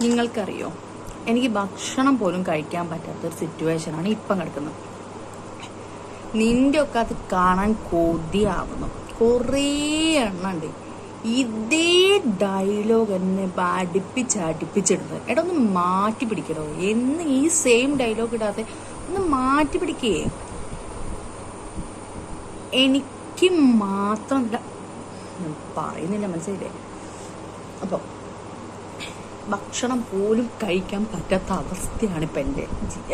നിങ്ങൾക്കറിയോ, എനിക്ക് ഭക്ഷണം പോലും കഴിക്കാൻ പറ്റാത്തൊരു സിറ്റുവേഷനാണ് ഇപ്പം കിടക്കുന്നത്. നിന്റെ ഒക്കെ അത് കാണാൻ കൊതിയാവുന്നു. കുറേ എണ്ണുണ്ട് ഇതേ ഡയലോഗ് എന്നെ അടുപ്പിച്ചിടുന്നത്. എടാ ഒന്ന് മാറ്റി പിടിക്കണോ, എന്ന് ഈ സെയിം ഡയലോഗ് ഇടാതെ ഒന്ന് മാറ്റി പിടിക്കേ. എനിക്ക് മാത്രം പറയുന്നില്ല, മനസ്സിലായില്ലേ? അപ്പോൾ ഭക്ഷണം പോലും കഴിക്കാൻ പറ്റാത്ത അവസ്ഥയാണ് ഇപ്പം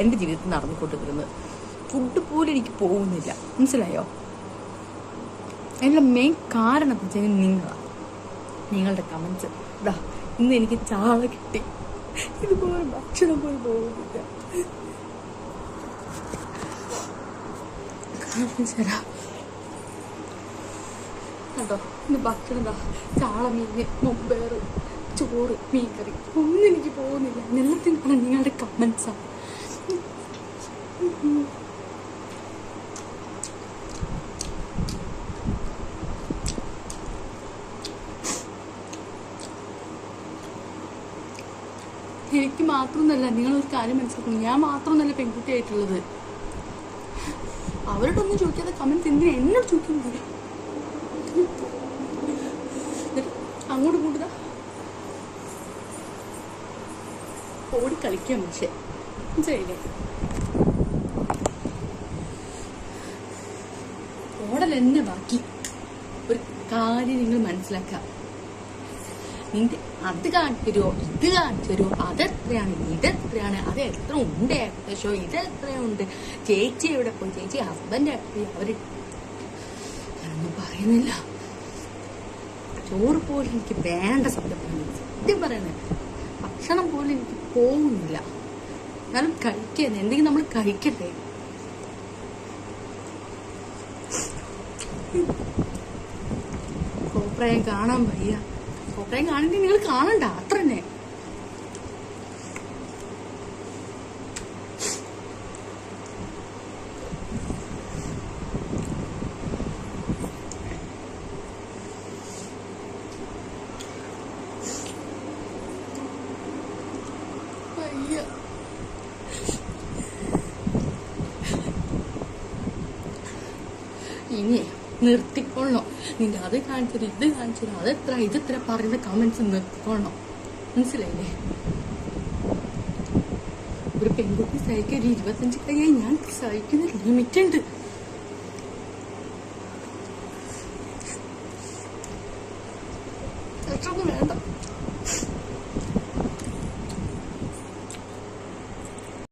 എൻ്റെ ജീവിതത്തിൽ നടന്നുകൊണ്ടിരിക്കുന്നത്. ഫുഡ് പോലും എനിക്ക് പോകുന്നില്ല, മനസ്സിലായോ? അതിനുള്ള മെയിൻ കാരണം എന്ന് വെച്ചാൽ നിങ്ങളുടെ കമൻസ്. ഇതാ ഇന്ന് എനിക്ക് ചാള കിട്ടി, ഇതുപോലെ ഭക്ഷണം പോലും പോകുന്നില്ല. കേട്ടോ, ഇന്ന് ഭക്ഷണം ചാള, മീൻ, മൊമ്പേറ്, ചോറ്, മീൻകറി ഒന്നും എനിക്ക് പോകുന്നില്ല. എല്ലാത്തിനാണ് നിങ്ങളുടെ കമൻസാണ്. എനിക്ക് മാത്രമൊന്നല്ല, നിങ്ങളൊരു കാര്യം മനസ്സിലാക്കുന്നു, ഞാൻ മാത്രമൊന്നല്ല പെൺകുട്ടിയായിട്ടുള്ളത്. അവരോടൊന്നും ചോദിക്കാതെ കമൻസ് എന്തിനാ എന്നോട് ചോദിക്കുന്നത്? അങ്ങോട്ട് കൂട്ടുക ഓടി കളിക്കാം. പക്ഷേ മനസ്സിലായില്ലേ, ഓടലെന്നെ ബാക്കി. ഒരു കാര്യം നിങ്ങൾ മനസ്സിലാക്കാം, നിന്റെ അത് കാണിച്ചു തരുമോ, ഇത് കാണിച്ചു തരുമോ, അതെത്രയാണ്, ഇതെത്രയാണ്, അത് എത്ര ഉണ്ട് ഏകദേശം, ഇതെത്രയുണ്ട്, ചേച്ചി എവിടെ പോയി, ചേച്ചി ഹസ്ബൻഡ് എവിടെ പോയി, അവര് ഞാനൊന്നും പറയുന്നില്ല. ചോറ് പോലും എനിക്ക് വേണ്ട സത്യമാണ്, സത്യം പറയുന്നത്. ഭക്ഷണം പോലും എനിക്ക് പോകുന്നില്ല. എന്നാലും കഴിക്കാൻ എന്തെങ്കിലും നമ്മൾ കഴിക്കട്ടെ. കോപ്രായം കാണാൻ വയ്യ. കോപ്രായം കാണണമെങ്കിൽ നിങ്ങൾ കാണണ്ട, അത്ര തന്നെ. ഇനി നിർത്തിക്കൊള്ളണം. നിന്റെ അത് കാണിച്ചത്, ഇത് കാണിച്ചത്, അതെത്ര, ഇതെത്ര പറയുന്ന കമന്റ്സ് നിർത്തിക്കൊള്ളണം, മനസ്സിലായില്ലേ? ഒരു പെൺകുട്ടി സഹിക്കാൻ 25 കൈയായി ഞാൻ സഹിക്കുന്ന ലിമിറ്റ് ഉണ്ട്.